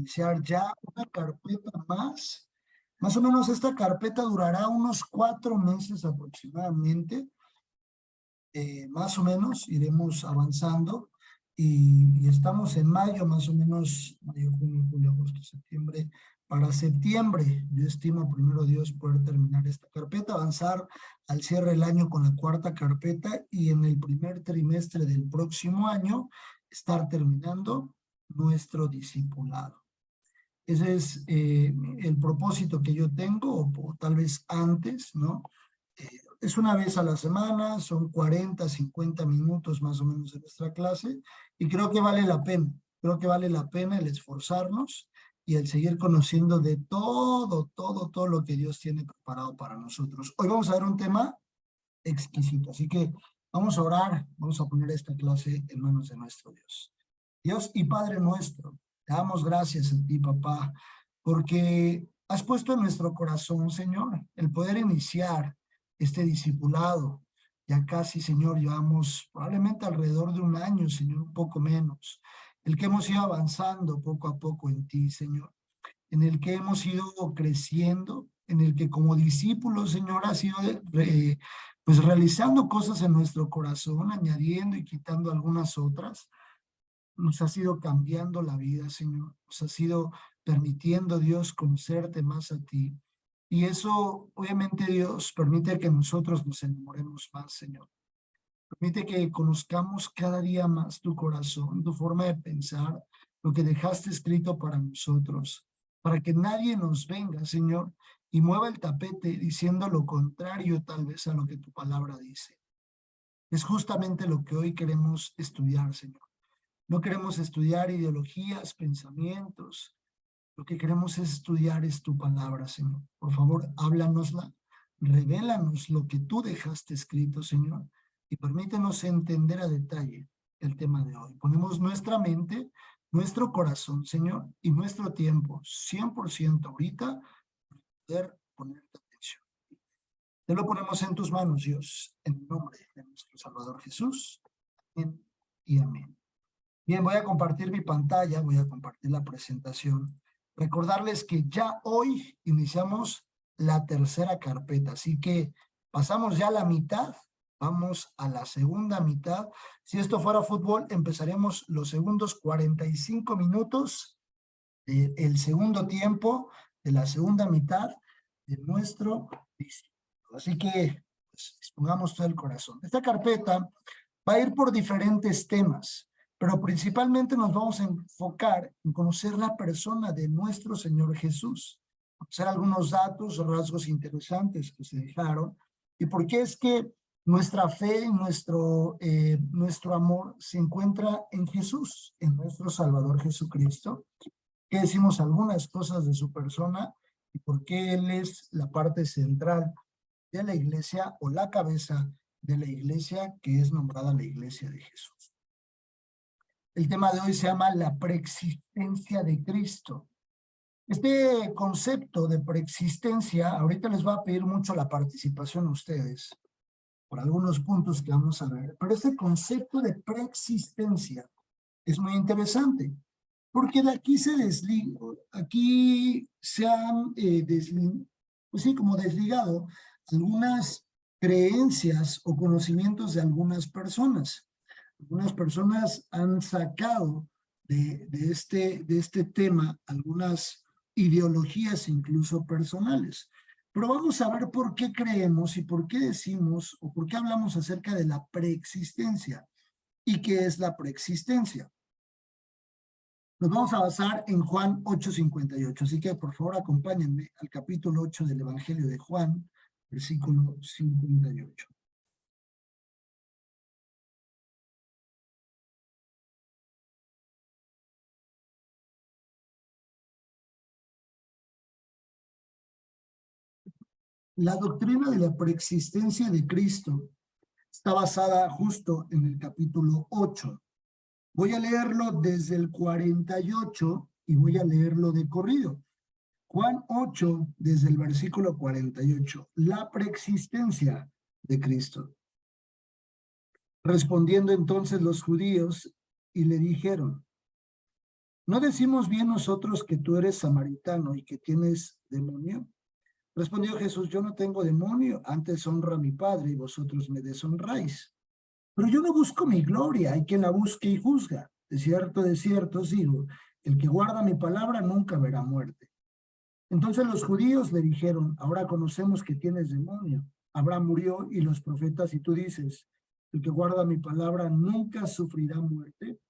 iniciar ya una carpeta más. Más o menos esta carpeta durará unos 4 meses aproximadamente. Más o menos iremos avanzando y estamos en mayo, más o menos, mayo, junio, julio, agosto, septiembre. Para septiembre, yo estimo, primero Dios, poder terminar esta carpeta, avanzar al cierre del año con la 4ª carpeta y en el primer trimestre del próximo año estar terminando nuestro discipulado. Ese es el propósito que yo tengo, o tal vez antes, ¿no? Es una vez a la semana, son 40, 50 minutos más o menos de nuestra clase, y creo que vale la pena. Creo que vale la pena el esforzarnos y el seguir conociendo de todo lo que Dios tiene preparado para nosotros. Hoy vamos a ver un tema exquisito, así que vamos a orar, vamos a poner esta clase en manos de nuestro Dios. Dios y Padre nuestro, te damos gracias a ti, papá, porque has puesto en nuestro corazón, Señor, el poder iniciar este discipulado. Ya casi, Señor, llevamos probablemente alrededor de un año, Señor, un poco menos, el que hemos ido avanzando poco a poco en ti, Señor, en el que hemos ido creciendo, en el que como discípulos, Señor, has ido pues realizando cosas en nuestro corazón, añadiendo y quitando algunas otras. Nos has ido cambiando la vida, Señor. Nos has ido permitiendo, Dios, conocerte más a ti. Y eso, obviamente, Dios, permite que nosotros nos enamoremos más, Señor. Permite que conozcamos cada día más tu corazón, tu forma de pensar, lo que dejaste escrito para nosotros, para que nadie nos venga, Señor, y mueva el tapete diciendo lo contrario tal vez a lo que tu palabra dice. Es justamente lo que hoy queremos estudiar, Señor. No queremos estudiar ideologías, pensamientos. Lo que queremos estudiar es tu palabra, Señor. Por favor, háblanosla, revélanos lo que tú dejaste escrito, Señor, y permítenos entender a detalle el tema de hoy. Ponemos nuestra mente, nuestro corazón, Señor, y nuestro tiempo 100% ahorita para poder ponerte atención. Te lo ponemos en tus manos, Dios, en el nombre de nuestro Salvador Jesús. Amén y amén. Bien, voy a compartir mi pantalla, voy a compartir la presentación. Recordarles que ya hoy iniciamos la 3ª carpeta, así que pasamos ya la mitad, vamos a la segunda mitad. Si esto fuera fútbol, empezaremos los segundos 45 minutos del segundo tiempo, de la segunda mitad de nuestro discípulo. Así que pues, dispongamos todo el corazón. Esta carpeta va a ir por diferentes temas, pero principalmente nos vamos a enfocar en conocer la persona de nuestro Señor Jesús, conocer algunos datos, rasgos interesantes que se dejaron, y por qué es que nuestra fe y nuestro amor se encuentra en Jesús, en nuestro Salvador Jesucristo, que decimos algunas cosas de su persona y por qué Él es la parte central de la iglesia o la cabeza de la iglesia que es nombrada la iglesia de Jesús. El tema de hoy se llama la preexistencia de Cristo. Este concepto de preexistencia, ahorita les voy a pedir mucho la participación a ustedes por algunos puntos que vamos a ver, pero este concepto de preexistencia es muy interesante porque de aquí se han pues sí, como desligado algunas creencias o conocimientos de algunas personas. Algunas personas han sacado de este tema algunas ideologías incluso personales. Pero vamos a ver por qué creemos y por qué decimos o por qué hablamos acerca de la preexistencia y qué es la preexistencia. Nos vamos a basar en Juan 8:58, así que por favor acompáñenme al capítulo 8 del Evangelio de Juan, versículo 58. La doctrina de la preexistencia de Cristo está basada justo en el capítulo 8. Voy a leerlo desde el 48 y voy a leerlo de corrido. Juan 8, desde el versículo 48, la preexistencia de Cristo. Respondiendo entonces los judíos y le dijeron: ¿no decimos bien nosotros que tú eres samaritano y que tienes demonio? Respondió Jesús, yo no tengo demonio, antes honro a mi Padre y vosotros me deshonráis. Pero yo no busco mi gloria, hay quien la busque y juzga. De cierto os digo, el que guarda mi palabra nunca verá muerte. Entonces los judíos le dijeron, ahora conocemos que tienes demonio. Abraham murió y los profetas, y tú dices, el que guarda mi palabra nunca sufrirá muerte.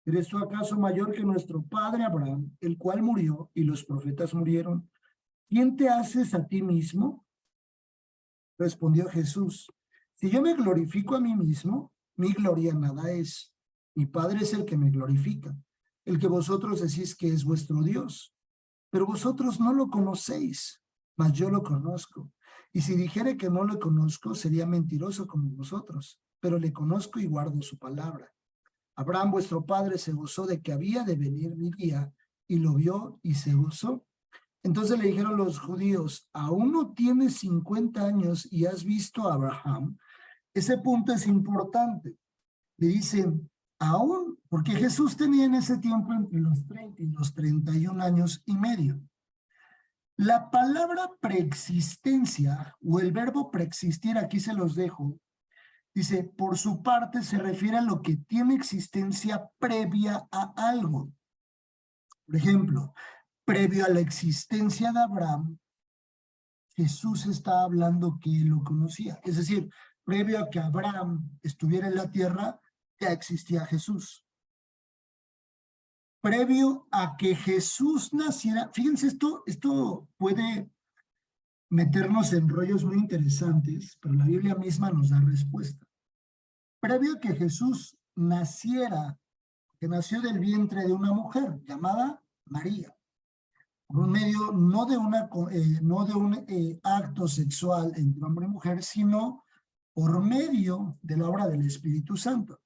¿Eres tú acaso mayor que nuestro padre Abraham, el cual murió y los profetas murieron? ¿Quién te haces a ti mismo? Respondió Jesús, si yo me glorifico a mí mismo, mi gloria nada es. Mi Padre es el que me glorifica, el que vosotros decís que es vuestro Dios. Pero vosotros no lo conocéis, mas yo lo conozco. Y si dijere que no lo conozco, sería mentiroso como vosotros, pero le conozco y guardo su palabra. Abraham, vuestro padre, se gozó de que había de venir mi día, y lo vio y se gozó. Entonces le dijeron los judíos, ¿aún no tienes 50 años y has visto a Abraham? Ese punto es importante. Le dicen, aún, porque Jesús tenía en ese tiempo entre los 30 y los 31 años y medio. La palabra preexistencia o el verbo preexistir, aquí se los dejo, dice, por su parte se refiere a lo que tiene existencia previa a algo. Por ejemplo, previo a la existencia de Abraham, Jesús está hablando que él lo conocía. Es decir, previo a que Abraham estuviera en la tierra, ya existía Jesús. Previo a que Jesús naciera, fíjense, esto puede meternos en rollos muy interesantes, pero la Biblia misma nos da respuesta. Previo a que Jesús naciera, que nació del vientre de una mujer llamada María, por un medio no de un acto sexual entre hombre y mujer, sino por medio de la obra del Espíritu Santo.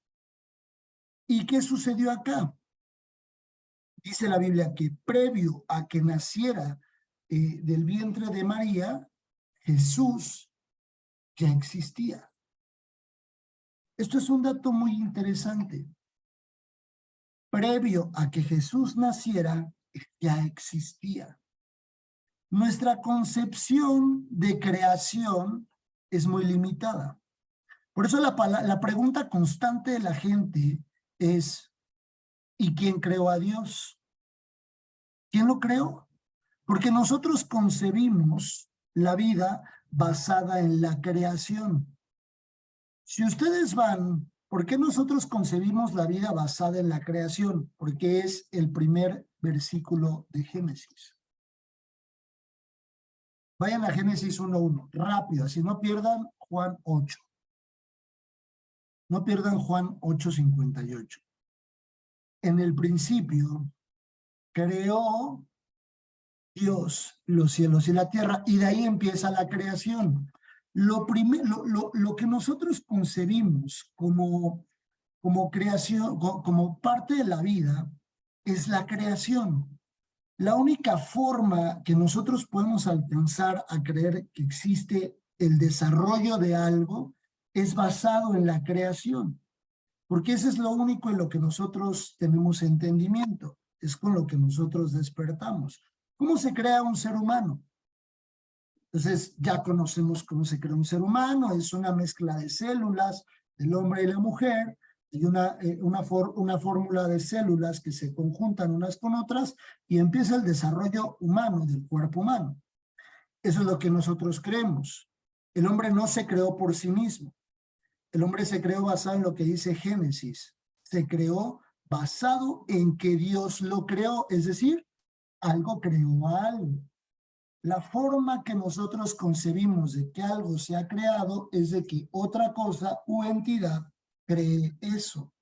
¿Y qué sucedió acá? Dice la Biblia que previo a que naciera del vientre de María, Jesús ya existía. Esto es un dato muy interesante. Previo a que Jesús naciera, ya existía. Nuestra concepción de creación es muy limitada. Por eso la pregunta constante de la gente es, ¿y quién creó a Dios? ¿Quién lo creó? Porque nosotros concebimos la vida basada en la creación. Si ustedes van, ¿por qué nosotros concebimos la vida basada en la creación? Porque es el primer versículo de Génesis. Vayan a Génesis 1:1, rápido, así no pierdan Juan 8. No pierdan Juan 8:58. En el principio creó Dios los cielos y la tierra, y de ahí empieza la creación. Lo que nosotros concebimos como creación, como parte de la vida, es la creación. La única forma que nosotros podemos alcanzar a creer que existe el desarrollo de algo es basado en la creación, porque eso es lo único en lo que nosotros tenemos entendimiento, es con lo que nosotros despertamos. ¿Cómo se crea un ser humano? Entonces ya conocemos cómo se crea un ser humano, es una mezcla de células del hombre y la mujer, y una fórmula de células que se conjuntan unas con otras y empieza el desarrollo humano del cuerpo humano. Eso es lo que nosotros creemos. El hombre no se creó por sí mismo. El hombre se creó basado en lo que dice Génesis. Se creó basado en que Dios lo creó, es decir, algo creó a algo. La forma que nosotros concebimos de que algo se ha creado es de que otra cosa u entidad cree eso.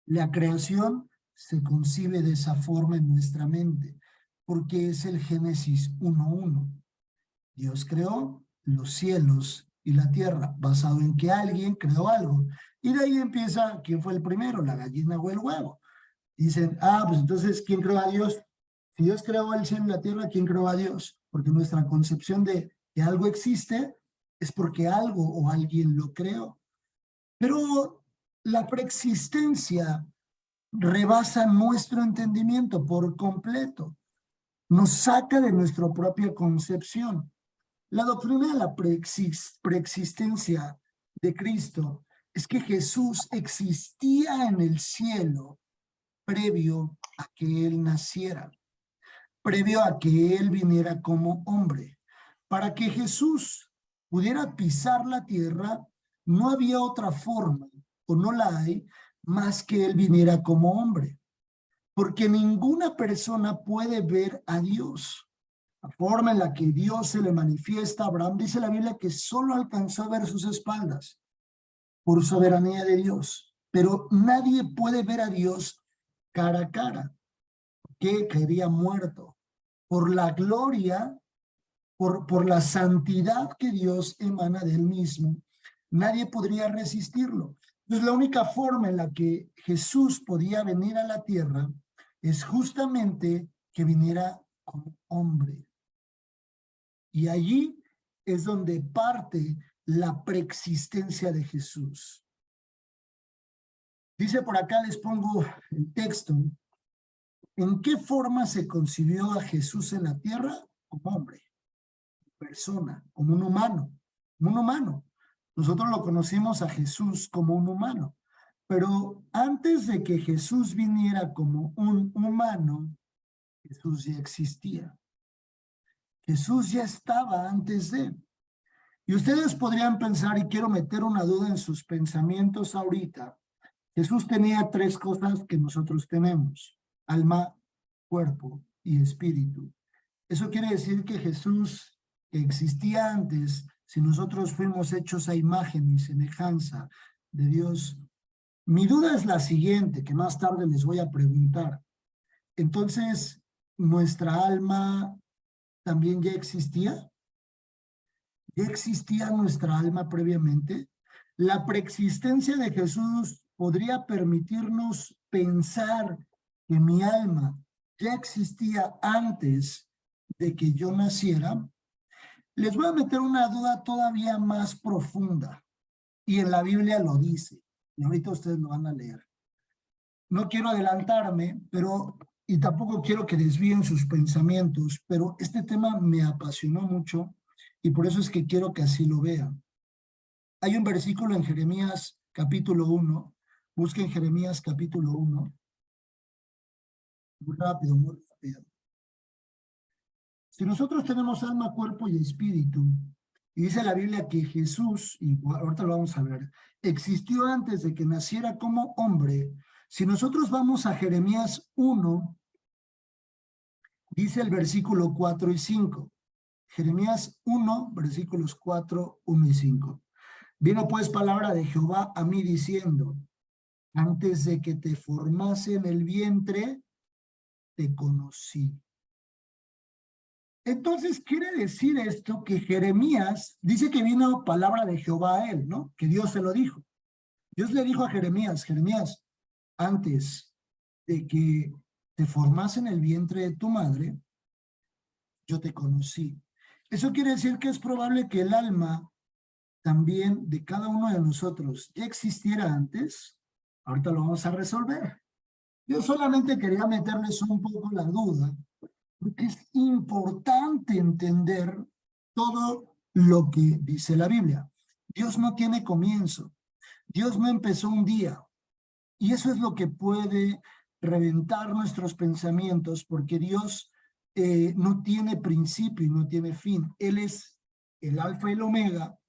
La creación se concibe de esa forma en nuestra mente, porque es el Génesis 1:1. Dios creó los cielos y la tierra, basado en que alguien creó algo. Y de ahí empieza, ¿quién fue el primero? ¿La gallina o el huevo? Dicen, pues entonces, ¿quién creó a Dios? Si Dios creó el cielo y la tierra, ¿quién creó a Dios? Porque nuestra concepción de que algo existe es porque algo o alguien lo creó. Pero la preexistencia rebasa nuestro entendimiento por completo. Nos saca de nuestra propia concepción. La doctrina de la preexistencia de Cristo es que Jesús existía en el cielo previo a que Él naciera, previo a que Él viniera como hombre. Para que Jesús pudiera pisar la tierra, no había otra forma, o no la hay, más que Él viniera como hombre. Porque ninguna persona puede ver a Dios. La forma en la que Dios se le manifiesta a Abraham, dice la Biblia que solo alcanzó a ver sus espaldas por soberanía de Dios. Pero nadie puede ver a Dios cara a cara, que caería muerto por la gloria, por la santidad que Dios emana de él mismo. Nadie podría resistirlo. Entonces, la única forma en la que Jesús podía venir a la tierra es justamente que viniera como hombre. Y allí es donde parte la preexistencia de Jesús. Dice por acá, les pongo el texto. ¿En qué forma se concibió a Jesús en la tierra? Como hombre, persona, como un humano, como un humano. Nosotros lo conocimos a Jesús como un humano. Pero antes de que Jesús viniera como un humano, Jesús ya existía. Jesús ya estaba antes de. Y ustedes podrían pensar, y quiero meter una duda en sus pensamientos ahorita, Jesús tenía tres cosas que nosotros tenemos: alma, cuerpo y espíritu. Eso quiere decir que Jesús, que existía antes, si nosotros fuimos hechos a imagen y semejanza de Dios. Mi duda es la siguiente, que más tarde les voy a preguntar. Entonces, ¿nuestra alma también ya existía? ¿Ya existía nuestra alma previamente? La preexistencia de Jesús podría permitirnos pensar que mi alma ya existía antes de que yo naciera. Les voy a meter una duda todavía más profunda, y en la Biblia lo dice, y ahorita ustedes lo van a leer. No quiero adelantarme, y tampoco quiero que desvíen sus pensamientos, pero este tema me apasionó mucho y por eso es que quiero que así lo vean. Hay un versículo en Jeremías capítulo 1, busquen Jeremías capítulo 1, muy rápido, muy rápido. Si nosotros tenemos alma, cuerpo y espíritu, y dice la Biblia que Jesús, y ahorita lo vamos a ver, existió antes de que naciera como hombre. Si nosotros vamos a Jeremías 1, dice el versículo 4 y 5. Jeremías 1, versículos 4, 1 y 5. Vino pues palabra de Jehová a mí diciendo: antes de que te formase en el vientre, te conocí. Entonces quiere decir esto que Jeremías, dice que vino palabra de Jehová a él, ¿no? Que Dios se lo dijo. Dios le dijo a Jeremías: Jeremías, antes de que te formase en el vientre de tu madre, yo te conocí. Eso quiere decir que es probable que el alma también de cada uno de nosotros ya existiera antes. Ahorita lo vamos a resolver. Yo solamente quería meterles un poco la duda, porque es importante entender todo lo que dice la Biblia. Dios no tiene comienzo. Dios no empezó un día. Y eso es lo que puede reventar nuestros pensamientos, porque Dios no tiene principio y no tiene fin. Él es el alfa y el omega.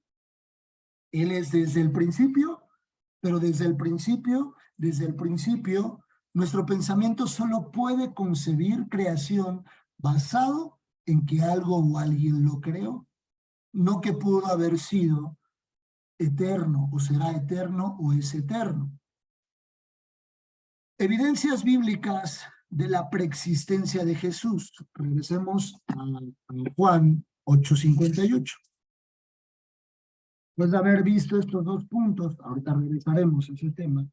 Él es desde el principio, pero desde el principio, nuestro pensamiento solo puede concebir creación basado en que algo o alguien lo creó, no que pudo haber sido eterno o será eterno o es eterno. Evidencias bíblicas de la preexistencia de Jesús. Regresemos a Juan 8:58. Después de haber visto estos dos puntos, ahorita regresaremos a ese tema,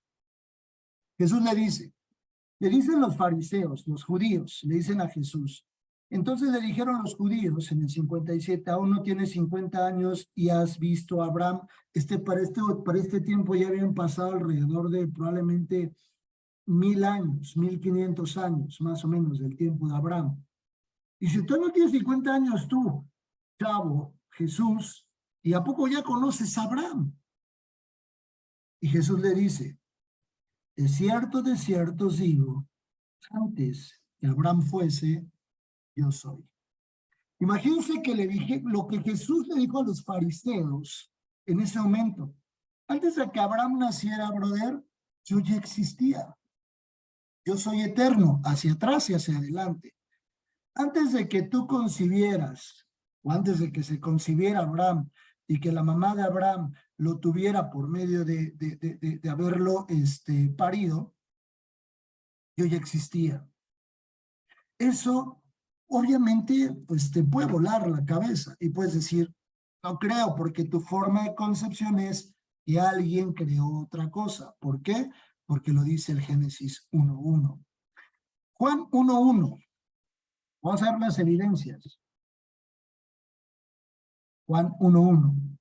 Jesús le dicen los fariseos, los judíos, le dicen a Jesús. Entonces le dijeron los judíos en el 57, aún no tienes 50 años y has visto a Abraham. Para este tiempo ya habían pasado alrededor de probablemente 1000 años, 1500 años, más o menos, del tiempo de Abraham. Y si tú no tienes 50 años tú, chavo, Jesús, ¿y a poco ya conoces a Abraham? Y Jesús le dice, de cierto os digo, antes que Abraham fuese, yo soy. Imagínense que le dije lo que Jesús le dijo a los fariseos en ese momento. Antes de que Abraham naciera, brother, yo ya existía. Yo soy eterno, hacia atrás y hacia adelante. Antes de que tú concibieras, o antes de que se concibiera Abraham y que la mamá de Abraham lo tuviera por medio de haberlo parido, yo ya existía. Eso, obviamente, pues te puede volar la cabeza y puedes decir, no creo, porque tu forma de concepción es que alguien creó otra cosa. ¿Por qué? Porque lo dice el Génesis 1:1. Juan 1:1. Vamos a ver las evidencias. Juan 1:1.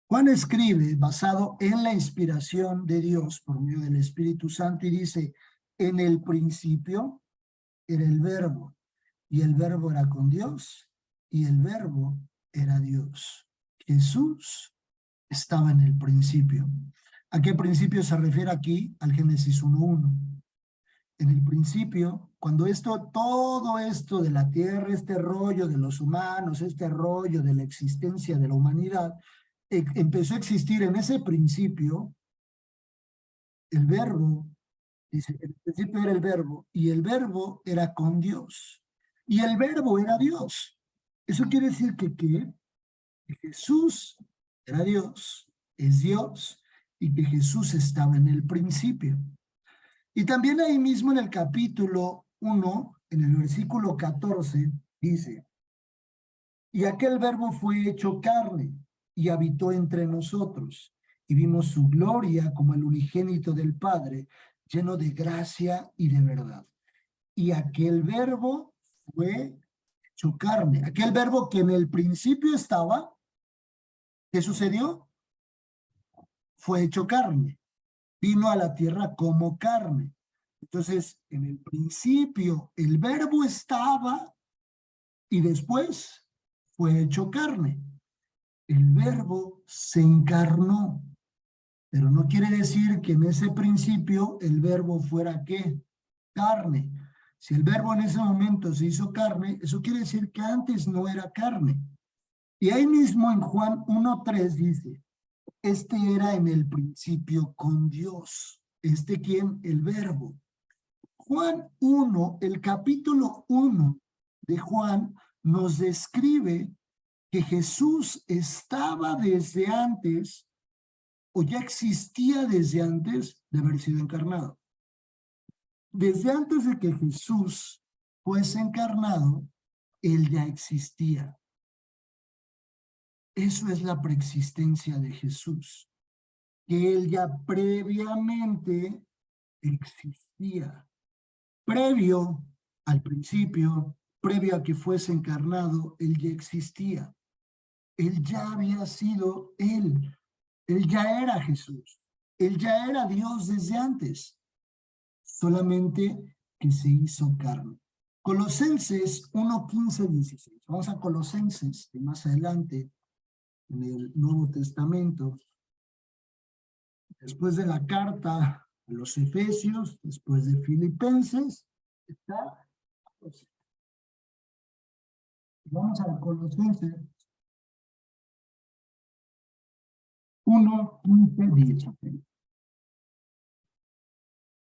Juan escribe basado en la inspiración de Dios por medio del Espíritu Santo y dice, en el principio era el verbo, y el verbo era con Dios, y el verbo era Dios. Jesús estaba en el principio. ¿A qué principio se refiere aquí? Al Génesis 1:1. En el principio, cuando todo esto de la tierra, este rollo de los humanos, este rollo de la existencia de la humanidad, empezó a existir en ese principio, el verbo, dice, en el principio era el verbo, y el verbo era con Dios, y el verbo era Dios. Eso quiere decir que Jesús era Dios, es Dios, y que Jesús estaba en el principio. Y también ahí mismo en el capítulo 1, en el versículo 14, dice, y aquel verbo fue hecho carne y habitó entre nosotros, y vimos su gloria como el unigénito del Padre, lleno de gracia y de verdad. Y aquel verbo fue hecho carne. Aquel verbo que en el principio estaba, ¿qué sucedió? Fue hecho carne. Vino a la tierra como carne. Entonces, en el principio, el verbo estaba y después fue hecho carne. El verbo se encarnó, pero no quiere decir que en ese principio el verbo fuera ¿qué? Carne. Si el verbo en ese momento se hizo carne, eso quiere decir que antes no era carne. Y ahí mismo en Juan 1:3 dice, este era en el principio con Dios. ¿Quién? El verbo. Juan 1, el capítulo 1 de Juan nos describe que Jesús estaba desde antes o ya existía desde antes de haber sido encarnado. Desde antes de que Jesús fuese encarnado, él ya existía. Eso es la preexistencia de Jesús, que él ya previamente existía. Previo al principio, previo a que fuese encarnado, él ya existía. Él ya había sido él. Él ya era Jesús. Él ya era Dios desde antes. Solamente que se hizo carne. Colosenses 1:15-16. Vamos a Colosenses, de más adelante, en el Nuevo Testamento. Después de la carta a los Efesios, después de Filipenses, está. Vamos a Colosenses 1:15-16.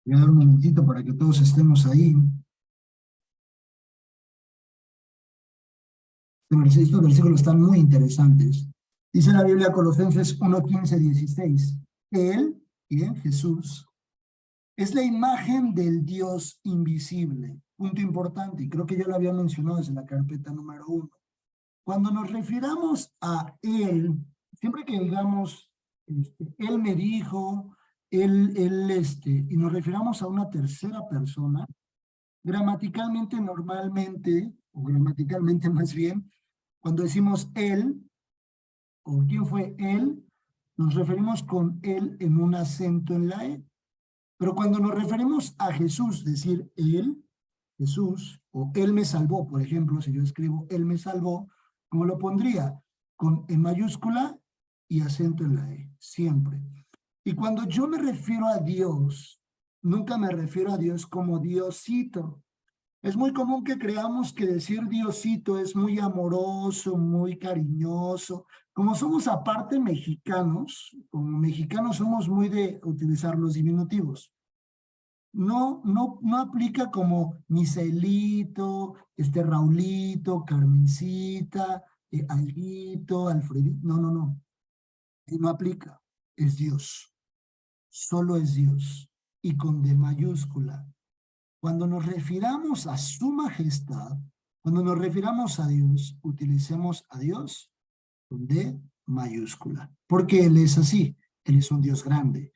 Voy a dar un momentito para que todos estemos ahí. Estos versículos están muy interesantes. Dice la Biblia Colosenses 1:15-16. Él, ¿quién? Jesús, es la imagen del Dios invisible. Punto importante, y creo que ya lo había mencionado desde la carpeta número 1. Cuando nos refiramos a Él, siempre que digamos, Él me dijo, Él, y nos refiramos a una tercera persona, gramaticalmente, normalmente, o gramaticalmente más bien, cuando decimos Él, o quién fue Él, nos referimos con Él en un acento en la E. Pero cuando nos referimos a Jesús, decir Él, Jesús, o Él me salvó, por ejemplo, si yo escribo Él me salvó, ¿cómo lo pondría? En mayúscula y acento en la E, siempre. Y cuando yo me refiero a Dios, nunca me refiero a Dios como Diosito. Es muy común que creamos que decir Diosito es muy amoroso, muy cariñoso. Como somos aparte mexicanos, como mexicanos somos muy de utilizar los diminutivos. No aplica como Misaelito, Raulito, Carmencita, Alguito, Alfredito. No. No aplica. Es Dios. Solo es Dios. Y con D mayúscula. Cuando nos refiramos a su majestad, cuando nos refiramos a Dios, utilicemos a Dios con D mayúscula. Porque Él es así. Él es un Dios grande.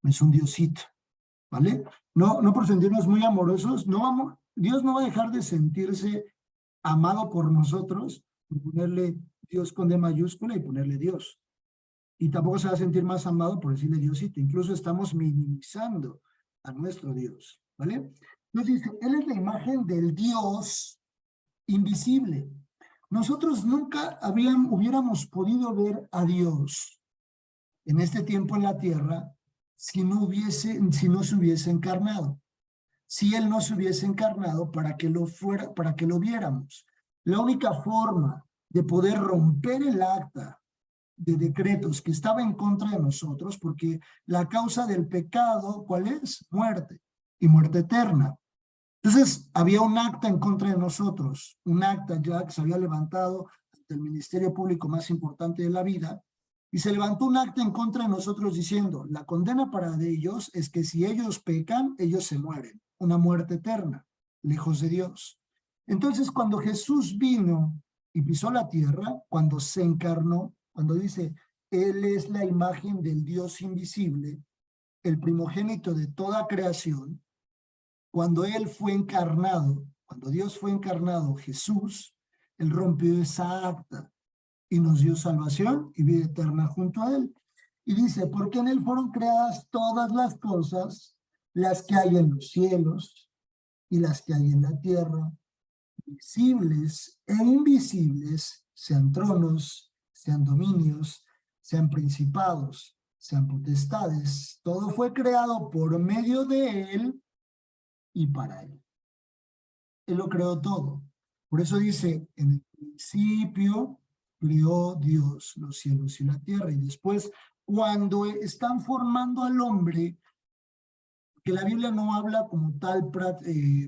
No es un Diosito. ¿Vale? No por sentirnos muy amorosos, Dios no va a dejar de sentirse amado por nosotros por ponerle Dios con D mayúscula y ponerle Dios. Y tampoco se va a sentir más amado por decirle Diosito. Incluso estamos minimizando a nuestro Dios, ¿vale? Nos dice, Él es la imagen del Dios invisible. Nosotros nunca hubiéramos podido ver a Dios en este tiempo en la tierra si no se hubiese encarnado. Si Él no se hubiese encarnado para que lo viéramos. La única forma de poder romper el acta de decretos que estaba en contra de nosotros, porque la causa del pecado, ¿cuál es? Muerte, y muerte eterna. Entonces, había un acta en contra de nosotros, un acta ya que se había levantado ante el ministerio público más importante de la vida, y se levantó un acta en contra de nosotros diciendo, la condena para ellos es que si ellos pecan, ellos se mueren, una muerte eterna, lejos de Dios. Entonces, cuando Jesús vino y pisó la tierra, cuando se encarnó, cuando dice, Él es la imagen del Dios invisible, el primogénito de toda creación, cuando Él fue encarnado, cuando Dios fue encarnado, Jesús, Él rompió esa acta y nos dio salvación y vida eterna junto a Él. Y dice, porque en Él fueron creadas todas las cosas, las que hay en los cielos y las que hay en la tierra, visibles e invisibles, sean tronos, sean dominios, sean principados, sean potestades. Todo fue creado por medio de Él y para Él. Él lo creó todo. Por eso dice, en el principio creó Dios los cielos y la tierra. Y después, cuando están formando al hombre, que la Biblia no habla como tal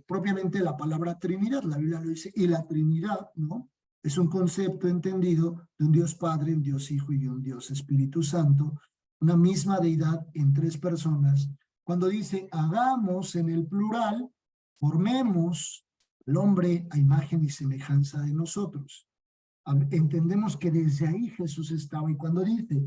propiamente la palabra Trinidad, la Biblia lo dice, y la Trinidad, ¿no? Es un concepto entendido de un Dios Padre, un Dios Hijo y un Dios Espíritu Santo, una misma deidad en tres personas. Cuando dice, hagamos en el plural, formemos al hombre a imagen y semejanza de nosotros. Entendemos que desde ahí Jesús estaba, y cuando dice,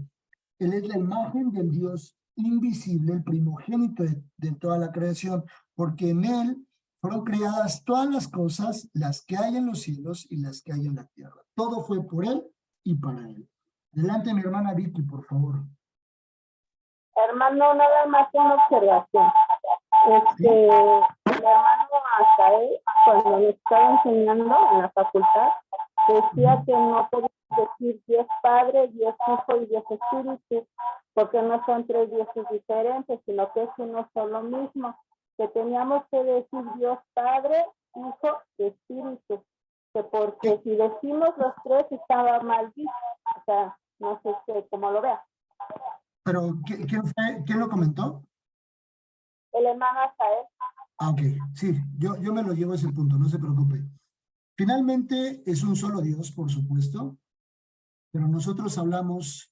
Él es la imagen del Dios invisible, el primogénito de toda la creación, porque en Él fueron creadas todas las cosas, las que hay en los cielos y las que hay en la tierra. Todo fue por Él y para Él. Adelante, mi hermana Vicky, por favor. Hermano, nada más una observación. Mi hermano Asael, cuando me estaba enseñando en la facultad, decía que no podíamos decir Dios Padre, Dios Hijo y Dios Espíritu, porque no son tres dioses diferentes, sino que es uno solo mismo, que teníamos que decir Dios Padre, Hijo y Espíritu, que porque si decimos los tres estaba mal visto, o sea, no sé cómo lo vea. Pero, ¿quién lo comentó? El hermano Asael. Ok, sí, yo me lo llevo a ese punto, no se preocupe. Finalmente es un solo Dios, por supuesto, pero nosotros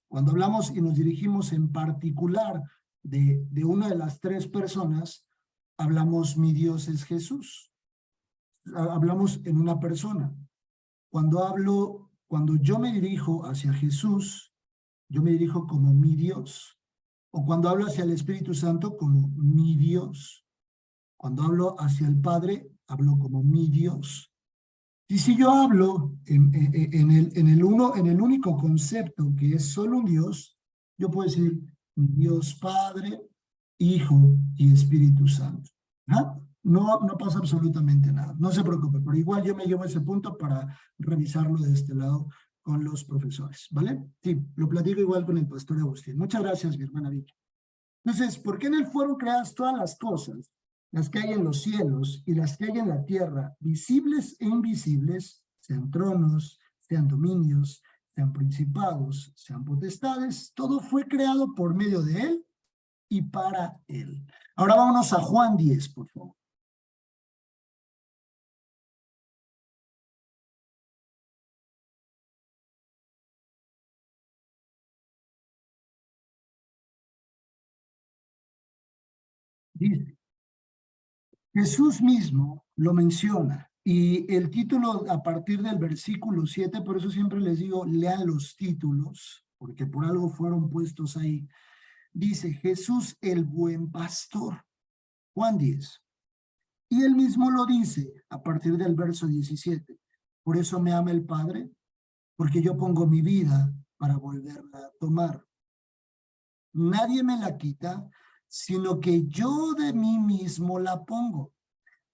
cuando hablamos y nos dirigimos en particular de una de las tres personas, hablamos mi Dios es Jesús. Hablamos en una persona. Cuando yo me dirijo hacia Jesús, yo me dirijo como mi Dios. O cuando hablo hacia el Espíritu Santo, como mi Dios. Cuando hablo hacia el Padre, hablo como mi Dios. Y si yo hablo en el único concepto que es solo un Dios, yo puedo decir mi Dios Padre, Hijo y Espíritu Santo. ¿Ah? No pasa absolutamente nada, no se preocupe, pero igual yo me llevo ese punto para revisarlo de este lado con los profesores, ¿vale? Sí, lo platico igual con el pastor Agustín. Muchas gracias, mi hermana Vicky. Entonces, ¿por qué en él fueron creadas todas las cosas, las que hay en los cielos y las que hay en la tierra, visibles e invisibles, sean tronos, sean dominios, sean principados, sean potestades? Todo fue creado por medio de él y para él. Ahora vámonos a Juan 10, por favor. Dice, Jesús mismo lo menciona y el título a partir del versículo 7, por eso siempre les digo, lean los títulos, porque por algo fueron puestos ahí. Dice, Jesús el buen pastor, Juan 10. Y él mismo lo dice a partir del verso 17. Por eso me ama el Padre, porque yo pongo mi vida para volverla a tomar. Nadie me la quita, sino que yo de mí mismo la pongo.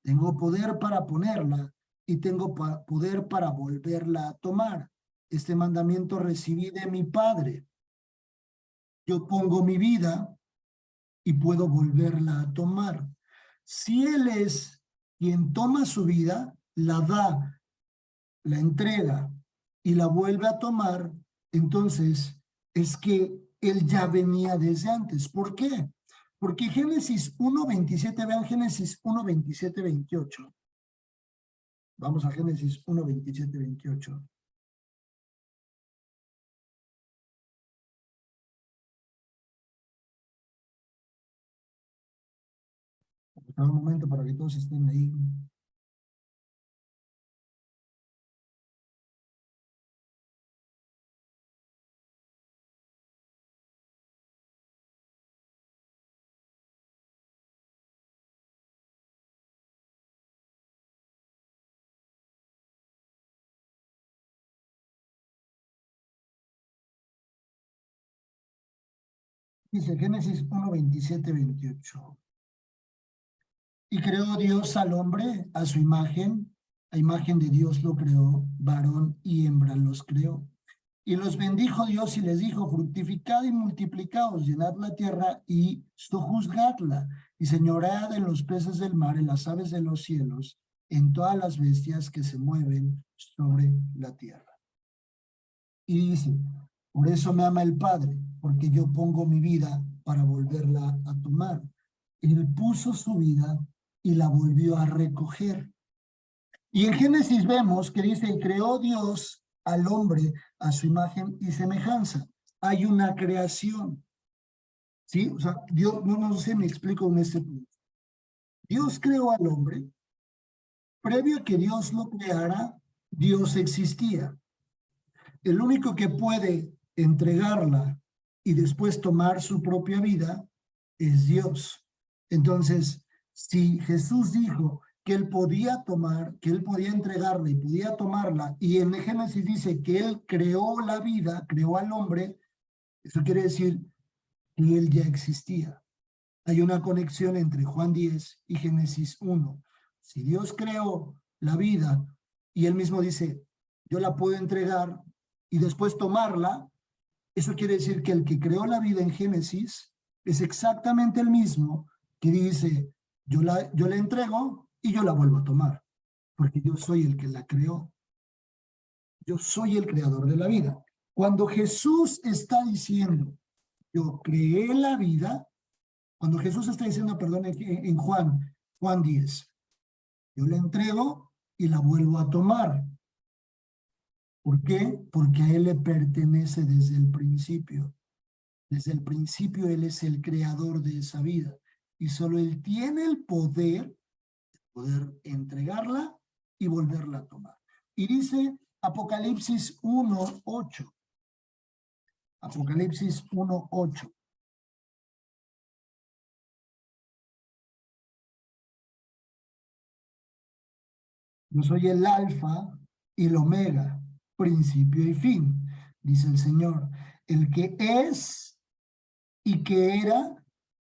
Tengo poder para ponerla y tengo poder para volverla a tomar. Este mandamiento recibí de mi Padre. Yo pongo mi vida y puedo volverla a tomar. Si Él es quien toma su vida, la da, la entrega y la vuelve a tomar, entonces es que Él ya venía desde antes. ¿Por qué? Porque Génesis 1:27, vean Génesis 1:27, 28. Vamos a Génesis 1:27, 28. Un momento para que todos estén ahí. Dice Génesis 1:27, 28. Y creó Dios al hombre a su imagen, a imagen de Dios lo creó, varón y hembra los creó. Y los bendijo Dios y les dijo, fructificad y multiplicaos, llenad la tierra y sojuzgadla, y señoread en los peces del mar, en las aves de los cielos, en todas las bestias que se mueven sobre la tierra. Y dice, por eso me ama el Padre, porque yo pongo mi vida para volverla a tomar. Él puso su vida y la volvió a recoger. Y en Génesis vemos que dice, creó Dios al hombre a su imagen y semejanza. Hay una creación. ¿Sí? O sea, Dios, no sé, me explico en este punto. Dios creó al hombre. Previo a que Dios lo creara, Dios existía. El único que puede entregarla y después tomar su propia vida es Dios. Entonces, si Jesús dijo que él podía tomar, que él podía entregarla y podía tomarla, y en Génesis dice que él creó la vida, creó al hombre, eso quiere decir que él ya existía. Hay una conexión entre Juan 10 y Génesis 1. Si Dios creó la vida y él mismo dice, yo la puedo entregar y después tomarla, eso quiere decir que el que creó la vida en Génesis es exactamente el mismo que dice, yo la entrego y yo la vuelvo a tomar, porque yo soy el que la creó. Yo soy el creador de la vida. Cuando Jesús está diciendo, yo creé la vida, cuando Jesús está diciendo, perdón, en Juan 10, yo la entrego y la vuelvo a tomar. ¿Por qué? Porque a Él le pertenece desde el principio. Desde el principio Él es el creador de esa vida. Y solo Él tiene el poder entregarla y volverla a tomar. Y dice Apocalipsis 1:8. Apocalipsis 1:8. Yo soy el alfa y el omega, principio y fin, dice el Señor, el que es y que era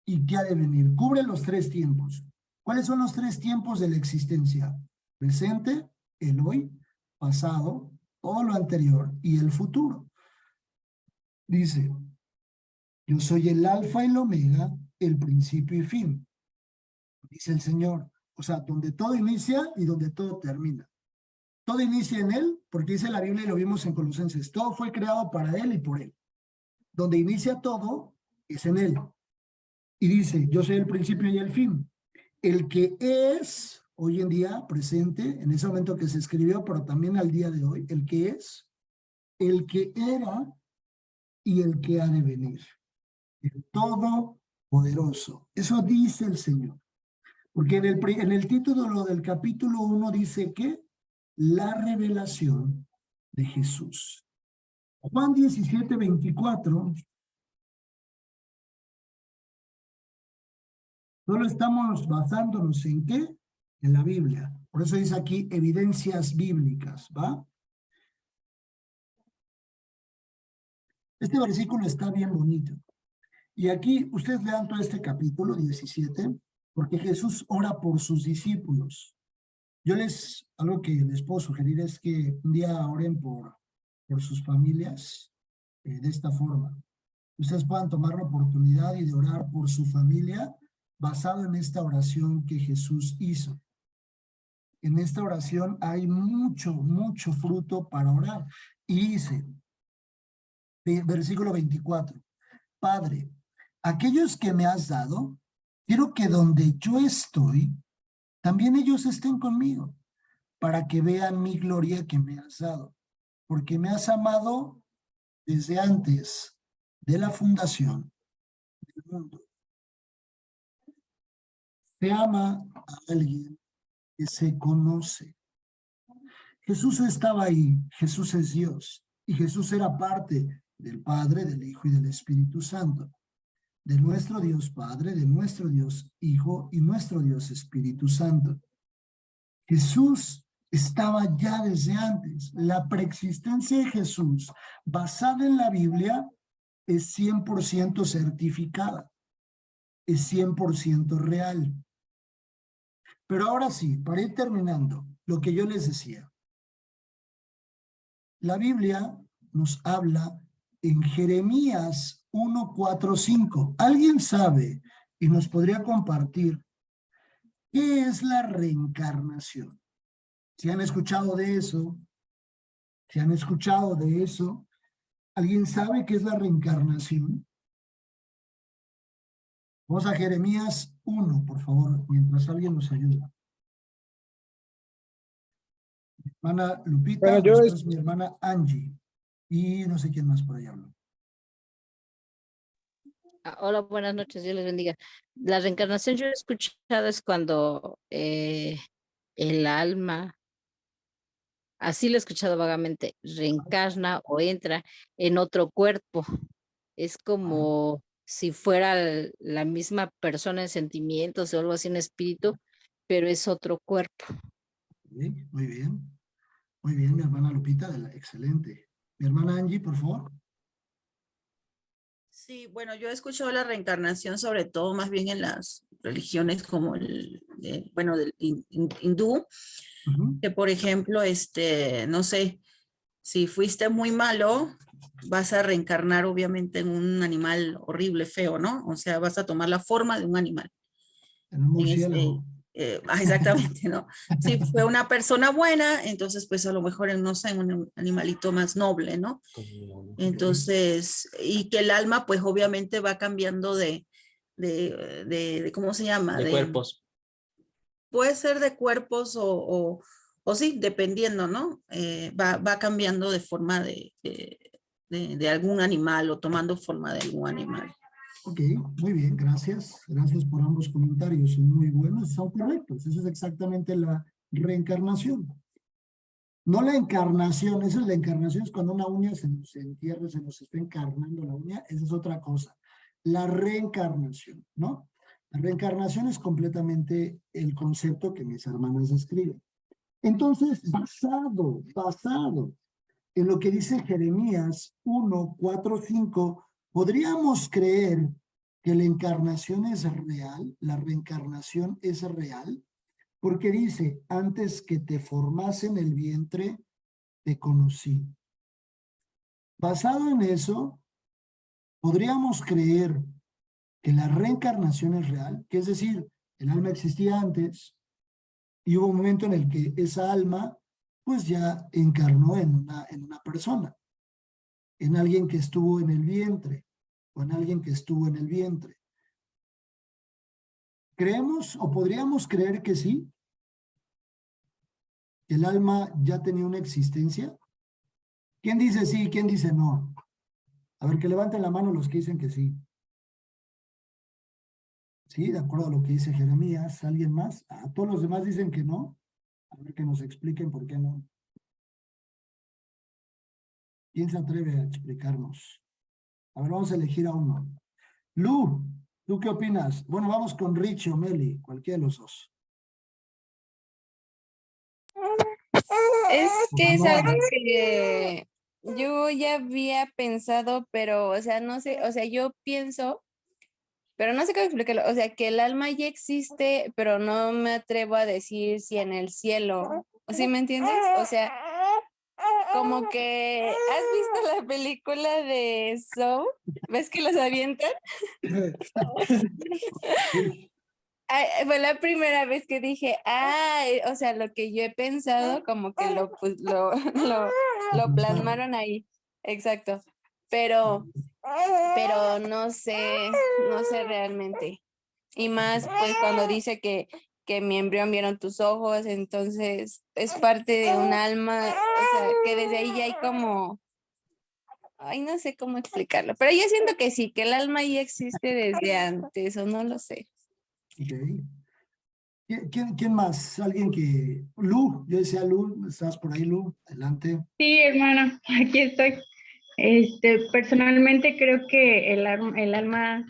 y que ha de venir. Cubre los tres tiempos. ¿Cuáles son los tres tiempos de la existencia? Presente, el hoy, pasado, todo lo anterior y el futuro. Dice, yo soy el alfa y el omega, el principio y fin, dice el Señor. O sea, donde todo inicia y donde todo termina. Todo inicia en Él, porque dice la Biblia y lo vimos en Colosenses, todo fue creado para Él y por Él. Donde inicia todo es en Él. Y dice, yo soy el principio y el fin. El que es, hoy en día, presente, en ese momento que se escribió, pero también al día de hoy, el que es, el que era y el que ha de venir. El Todopoderoso. Eso dice el Señor. Porque en el título del capítulo 1 dice que la revelación de Jesús. Juan 17:24. Solo estamos basándonos en ¿qué? En la Biblia. Por eso dice aquí evidencias bíblicas, ¿va? Este versículo está bien bonito. Y aquí ustedes lean todo este capítulo 17, porque Jesús ora por sus discípulos. Algo que les puedo sugerir es que un día oren por sus familias de esta forma. Ustedes puedan tomar la oportunidad y de orar por su familia basado en esta oración que Jesús hizo. En esta oración hay mucho, mucho fruto para orar. Y dice, versículo 24, Padre, aquellos que me has dado, quiero que donde yo estoy, también ellos estén conmigo, para que vean mi gloria que me has dado, porque me has amado desde antes de la fundación del mundo. Se ama a alguien que se conoce. Jesús estaba ahí, Jesús es Dios, y Jesús era parte del Padre, del Hijo y del Espíritu Santo, de nuestro Dios Padre, de nuestro Dios Hijo y nuestro Dios Espíritu Santo. Jesús estaba ya desde antes. La preexistencia de Jesús, basada en la Biblia, es 100% certificada, es 100% real. Pero ahora sí, para ir terminando, lo que yo les decía. La Biblia nos habla en Jeremías 1, 4, 5. ¿Alguien sabe y nos podría compartir qué es la reencarnación? Si han escuchado de eso, ¿alguien sabe qué es la reencarnación? Vamos a Jeremías 1, por favor, mientras alguien nos ayuda. Mi hermana Lupita, Bueno, después mi hermana Angie, y no sé quién más por ahí habló. Hola, buenas noches, Dios les bendiga. La reencarnación yo he escuchado es cuando el alma, así lo he escuchado vagamente, reencarna o entra en otro cuerpo. Es como si fuera la misma persona en sentimientos o algo así, un espíritu, pero es otro cuerpo. Muy bien, mi hermana Lupita, excelente. Mi hermana Angie, por favor. Sí, bueno, yo he escuchado la reencarnación sobre todo más bien en las religiones como del hindú, que por ejemplo, no sé, si fuiste muy malo, vas a reencarnar obviamente en un animal horrible, feo, ¿no? O sea, vas a tomar la forma de un animal. En un murciélago. Exactamente, ¿no? Si fue una persona buena, entonces pues a lo mejor, no sé, un animalito más noble, ¿no? Entonces, y que el alma pues obviamente va cambiando de ¿cómo se llama? De cuerpos. Puede ser de cuerpos o sí, dependiendo, ¿no? Va cambiando de forma de algún animal o tomando forma de algún animal. Ok, muy bien, gracias. Gracias por ambos comentarios, son muy buenos, son correctos. Eso es exactamente la reencarnación. No la encarnación, esa es la encarnación, es cuando una uña se nos entierra, se nos está encarnando la uña, esa es otra cosa. La reencarnación, ¿no? La reencarnación es completamente el concepto que mis hermanas escriben. Entonces, basado en lo que dice Jeremías 1, 4, 5, podríamos creer que la encarnación es real, la reencarnación es real, porque dice, antes que te formase en el vientre, te conocí. Basado en eso, podríamos creer que la reencarnación es real, que es decir, el alma existía antes y hubo un momento en el que esa alma pues ya encarnó en una persona, en alguien que estuvo en el vientre o en alguien que estuvo en el vientre. ¿Creemos o podríamos creer que sí? ¿Que el alma ya tenía una existencia? ¿Quién dice sí? ¿Quién dice no? A ver, que levanten la mano los que dicen que sí. Sí, de acuerdo a lo que dice Jeremías. ¿Alguien más? Todos los demás dicen que no. A ver que nos expliquen por qué no. ¿Quién se atreve a explicarnos? A ver, vamos a elegir a uno. Lu, ¿tú qué opinas? Bueno, vamos con Rich o Meli, cualquiera de los dos. Es que es No, algo que yo ya había pensado, pero, o sea, no sé, o sea, yo pienso, pero no sé cómo explicarlo, o sea, que el alma ya existe, pero no me atrevo a decir si en el cielo, ¿sí me entiendes? O sea, como que, ¿has visto la película de Saw? ¿Ves que los avientan? sí. Fue la primera vez que dije, o sea, lo que yo he pensado, como que pues, lo plasmaron ahí. Exacto. Pero no sé realmente. Y más, pues, cuando dice que mi embrión vieron tus ojos, entonces es parte de un alma, o sea, que desde ahí ya hay como, ay, no sé cómo explicarlo, pero yo siento que sí, que el alma ya existe desde antes, o no lo sé. Okay. ¿Quién más? Alguien que... Lu, yo decía Lu, ¿estás por ahí, Lu? Adelante. Sí, hermano, aquí estoy. Personalmente creo que el alma,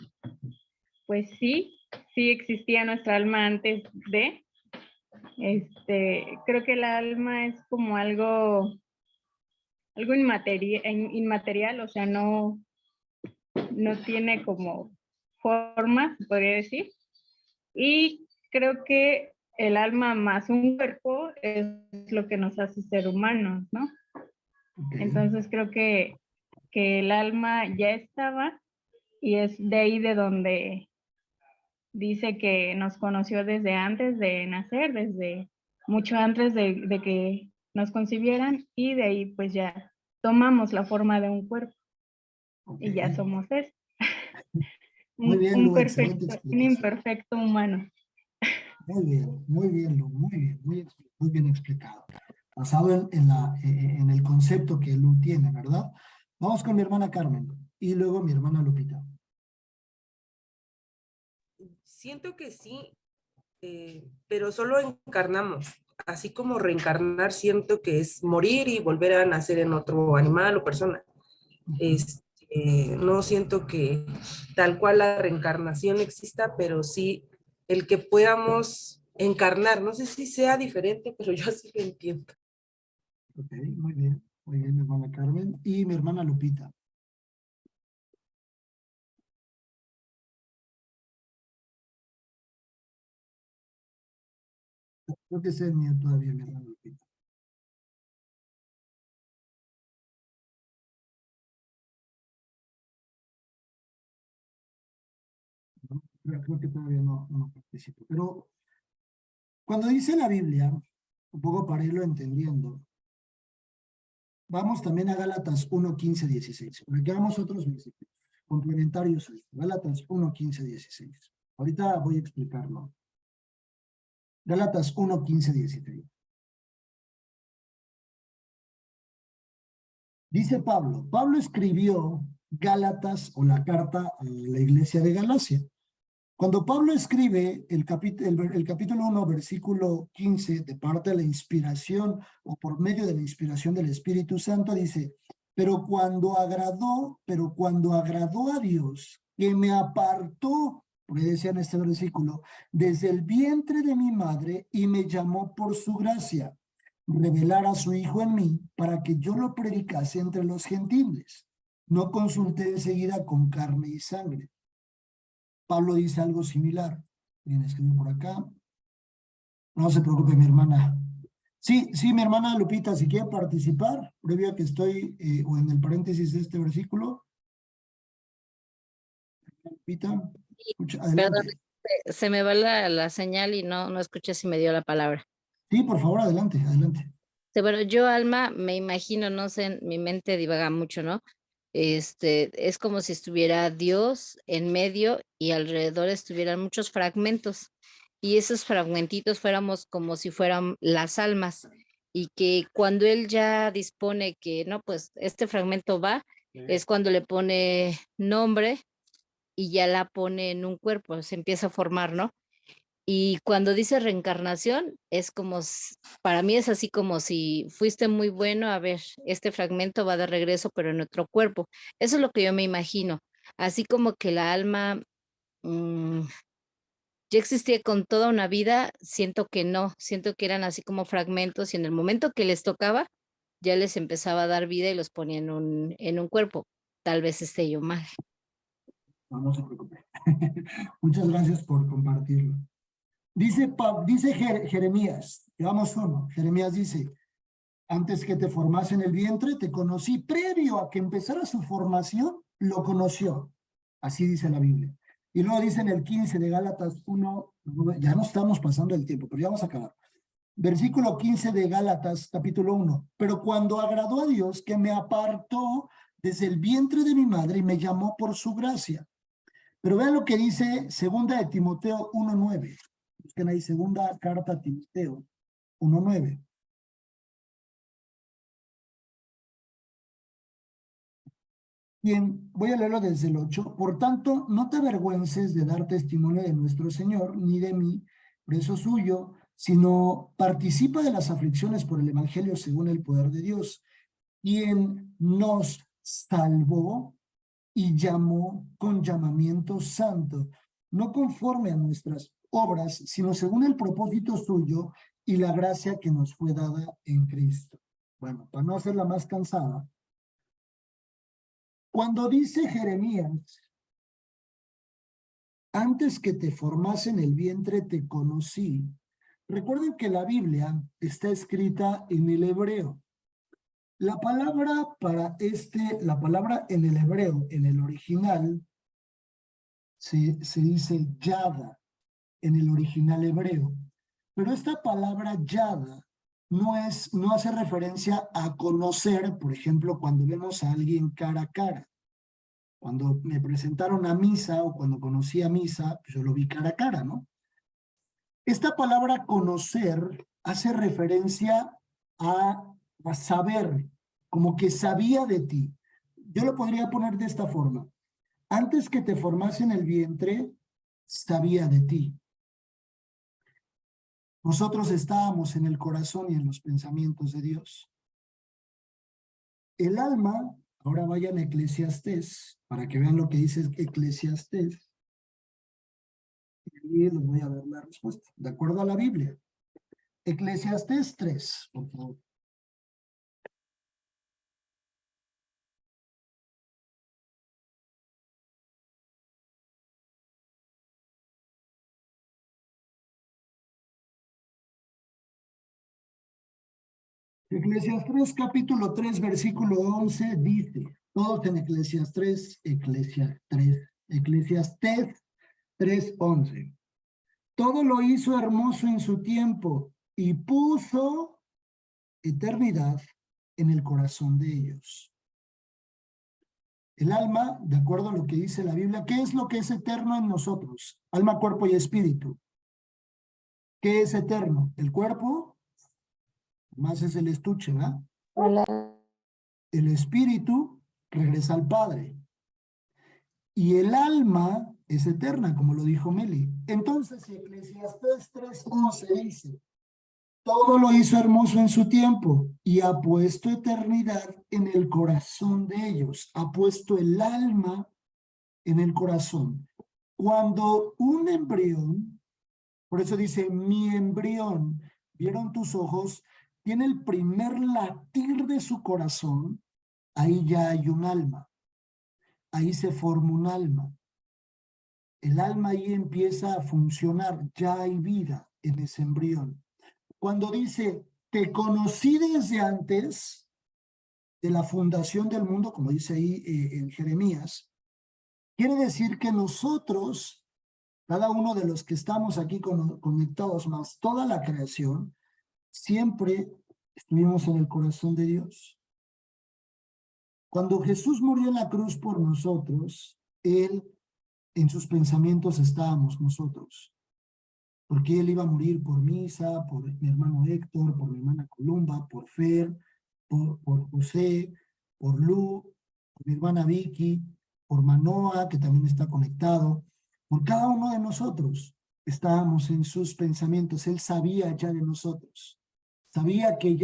pues sí existía nuestra alma antes de. Creo que el alma es como algo inmaterial, o sea, no tiene como forma, se podría decir. Y creo que el alma más un cuerpo es lo que nos hace ser humanos, ¿no? Okay. Entonces creo que el alma ya estaba y es de ahí de donde dice que nos conoció desde antes de nacer, desde mucho antes de que nos concibieran, y de ahí pues ya tomamos la forma de un cuerpo y ya Okay. somos eso. Muy bien, Lu, excelente Un explicación. imperfecto humano. Muy bien, Lu, muy bien explicado. Basado en el concepto que Lu tiene, ¿verdad? Vamos con mi hermana Carmen y luego mi hermana Lupita. Siento que sí, pero solo encarnamos. Así como reencarnar, siento que es morir y volver a nacer en otro animal o persona. No siento que tal cual la reencarnación exista, pero sí el que podamos encarnar. No sé si sea diferente, pero yo así lo entiendo. Ok, muy bien, mi hermana Carmen y mi hermana Lupita. Creo que ese es mío todavía, mi hermana Lupita. ¿No? Creo que todavía no participo. Pero cuando dice la Biblia, un poco para irlo entendiendo, vamos también a Gálatas 1, 15, 16. Porque vamos otros versículos complementarios a esto. Gálatas 1, 15, 16. Ahorita voy a explicarlo. Gálatas 1, 15, 16. Dice Pablo escribió Gálatas o la carta a la iglesia de Galacia. Cuando Pablo escribe el capítulo 1, versículo 15, de parte de la inspiración o por medio de la inspiración del Espíritu Santo, dice, pero cuando agradó a Dios, que me apartó, porque decía en este versículo, desde el vientre de mi madre y me llamó por su gracia, revelar a su Hijo en mí para que yo lo predicase entre los gentiles. No consulté enseguida con carne y sangre. Pablo dice algo similar. Bien, escribo por acá. No se preocupe, mi hermana. Sí, sí, mi hermana Lupita, si quiere participar, previo a que estoy, o en el paréntesis de este versículo. Lupita, escucha, Perdón, adelante. se me va la señal y no escuché si me dio la palabra. Sí, por favor, adelante, adelante. Sí, bueno, yo, Alma, me imagino, no sé, mi mente divaga mucho, ¿no? Es como si estuviera Dios en medio y alrededor estuvieran muchos fragmentos y esos fragmentitos fuéramos como si fueran las almas y que cuando él ya dispone que, no, pues este fragmento va, es cuando le pone nombre y ya la pone en un cuerpo, se empieza a formar, ¿no? Y cuando dice reencarnación, es como, para mí es así como si fuiste muy bueno, a ver, este fragmento va de regreso, pero en otro cuerpo. Eso es lo que yo me imagino. Así como que la alma mm, ya existía con toda una vida, siento que no, siento que eran así como fragmentos y en el momento que les tocaba, ya les empezaba a dar vida y los ponía en un cuerpo. Tal vez esté yo mal. No, no se preocupe. Muchas gracias por compartirlo. Dice Jeremías, llevamos uno. Jeremías dice, antes que te formas en el vientre, te conocí. Previo a que empezara su formación, lo conoció. Así dice la Biblia. Y luego dice en el 15 de Gálatas 1, ya no estamos pasando el tiempo, pero ya vamos a acabar. Versículo 15 de Gálatas, capítulo 1. Pero cuando agradó a Dios, que me apartó desde el vientre de mi madre y me llamó por su gracia. Pero vean lo que dice segunda de Timoteo 1:9. Busquen ahí, segunda carta a Timoteo 1:9. Bien, voy a leerlo desde el 8. Por tanto, no te avergüences de dar testimonio de nuestro Señor, ni de mí, preso suyo, sino participa de las aflicciones por el Evangelio según el poder de Dios, quien nos salvó y llamó con llamamiento santo, no conforme a nuestras obras, sino según el propósito suyo y la gracia que nos fue dada en Cristo. Bueno, para no hacerla más cansada, cuando dice Jeremías, antes que te formase en el vientre te conocí, recuerden que la Biblia está escrita en el hebreo. La palabra la palabra en el hebreo, en el original, se dice yada en el original hebreo. Pero esta palabra yada no hace referencia a conocer, por ejemplo, cuando vemos a alguien cara a cara. Cuando me presentaron a Misa o cuando conocí a Misa, pues yo lo vi cara a cara, ¿no? Esta palabra conocer hace referencia a saber, como que sabía de ti. Yo lo podría poner de esta forma. Antes que te formase en el vientre, sabía de ti. Nosotros estábamos en el corazón y en los pensamientos de Dios. El alma, ahora vayan a Eclesiastés, para que vean lo que dice Eclesiastés. Y les voy a dar la respuesta, de acuerdo a la Biblia. Eclesiastés 3, por favor. Eclesiastés capítulo 3, versículo 11 dice, todos en Eclesiastés 3:11. Todo lo hizo hermoso en su tiempo y puso eternidad en el corazón de ellos. El alma, de acuerdo a lo que dice la Biblia, ¿qué es lo que es eterno en nosotros? Alma, cuerpo y espíritu. ¿Qué es eterno? El cuerpo, más es el estuche, ¿verdad? El espíritu regresa al Padre. Y el alma es eterna, como lo dijo Meli. Entonces, Eclesiastés 3:11 dice, todo lo hizo hermoso en su tiempo y ha puesto eternidad en el corazón de ellos. Ha puesto el alma en el corazón. Cuando un embrión, por eso dice mi embrión, vieron tus ojos, tiene el primer latir de su corazón, ahí ya hay un alma. Ahí se forma un alma. El alma ahí empieza a funcionar, ya hay vida en ese embrión. Cuando dice, te conocí desde antes de la fundación del mundo, como dice ahí en Jeremías, quiere decir que nosotros, cada uno de los que estamos aquí conectados, más toda la creación, siempre estuvimos en el corazón de Dios. Cuando Jesús murió en la cruz por nosotros, Él, en sus pensamientos estábamos nosotros. Porque Él iba a morir por Misa, por mi hermano Héctor, por mi hermana Columba, por Fer, por José, por Lu, por mi hermana Vicky, por Manoa, que también está conectado. Por cada uno de nosotros estábamos en sus pensamientos. Él sabía ya de nosotros. Sabía que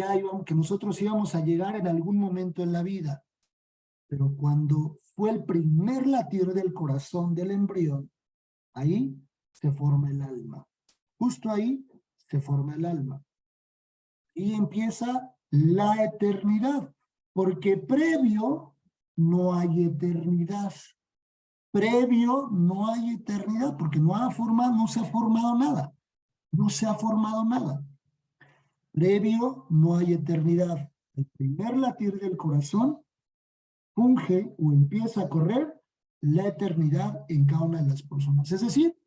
que nosotros íbamos a llegar en algún momento en la vida. Pero cuando fue el primer latir del corazón del embrión, ahí se forma el alma. Justo ahí se forma el alma. Y empieza la eternidad, porque previo no hay eternidad. Previo no hay eternidad, porque no se ha formado nada. No se ha formado nada. Previo no hay eternidad. El primer latir del corazón funge o empieza a correr la eternidad en cada una de las personas. Es decir,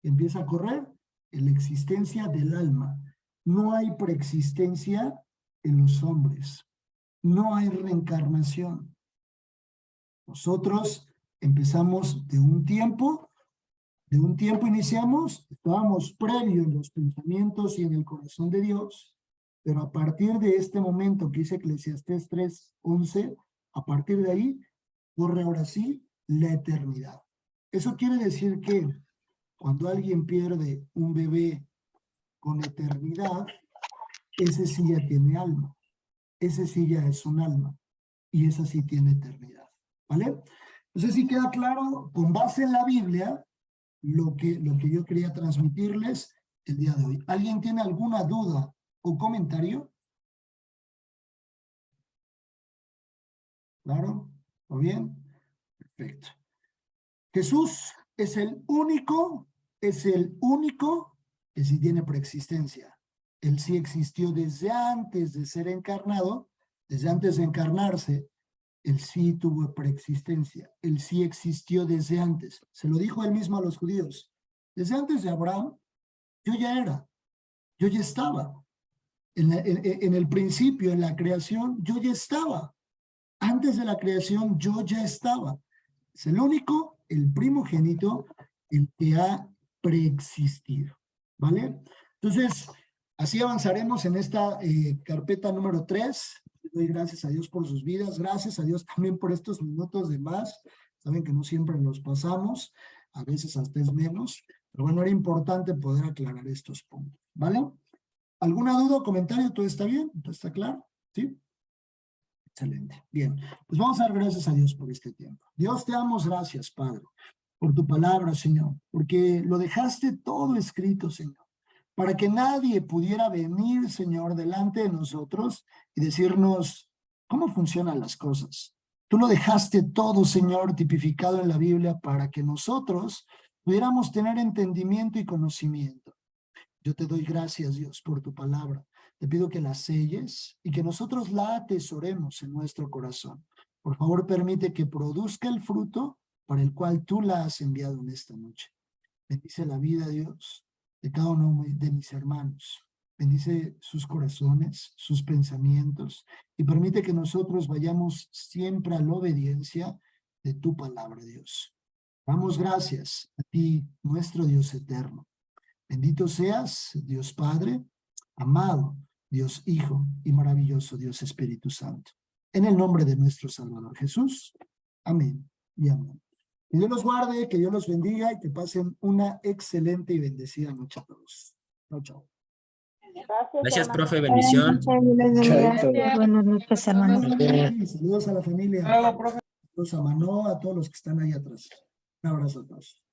empieza a correr en la existencia del alma. No hay preexistencia en los hombres. No hay reencarnación. Nosotros empezamos de un tiempo iniciamos, estábamos previo en los pensamientos y en el corazón de Dios, pero a partir de este momento que dice Eclesiastés 3:11, a partir de ahí, corre ahora sí la eternidad. Eso quiere decir que cuando alguien pierde un bebé con eternidad, ese sí ya tiene alma. Ese sí ya es un alma. Y esa sí tiene eternidad. ¿Vale? Entonces sí queda claro, con base en la Biblia, lo que yo quería transmitirles el día de hoy. ¿Alguien tiene alguna duda o comentario? ¿Claro? ¿Todo bien? Perfecto. Jesús es el único que sí tiene preexistencia. Él sí existió desde antes de ser encarnado, desde antes de encarnarse. Él sí tuvo preexistencia. Él sí existió desde antes. Se lo dijo él mismo a los judíos. Desde antes de Abraham, yo ya era. Yo ya estaba. En el principio, en la creación, yo ya estaba. Antes de la creación, yo ya estaba. Es el único, el primogénito, el que ha preexistido. ¿Vale? Entonces, así avanzaremos en esta carpeta número 3. Doy gracias a Dios por sus vidas. Gracias a Dios también por estos minutos de más. Saben que no siempre los pasamos. A veces hasta es menos. Pero bueno, era importante poder aclarar estos puntos. ¿Vale? ¿Alguna duda o comentario? ¿Todo está bien? ¿Todo está claro? ¿Sí? Excelente. Bien. Pues vamos a dar gracias a Dios por este tiempo. Dios, te damos gracias, Padre, por tu palabra, Señor, porque lo dejaste todo escrito, Señor, para que nadie pudiera venir, Señor, delante de nosotros y decirnos cómo funcionan las cosas. Tú lo dejaste todo, Señor, tipificado en la Biblia para que nosotros pudiéramos tener entendimiento y conocimiento. Yo te doy gracias, Dios, por tu palabra. Te pido que la selles y que nosotros la atesoremos en nuestro corazón. Por favor, permite que produzca el fruto para el cual tú la has enviado en esta noche. Bendice la vida, Dios, de cada uno de mis hermanos. Bendice sus corazones, sus pensamientos y permite que nosotros vayamos siempre a la obediencia de tu palabra, Dios. Damos gracias a ti, nuestro Dios eterno. Bendito seas, Dios Padre, amado, Dios Hijo y maravilloso Dios Espíritu Santo. En el nombre de nuestro Salvador Jesús. Amén y amén. Que Dios los guarde, que Dios los bendiga y que pasen una excelente y bendecida noche a todos. Chao, chao. Gracias, profe. Bendición. Buenas noches, hermano. Saludos a la familia. Saludos a Mano, a todos los que están ahí atrás. Un abrazo a todos.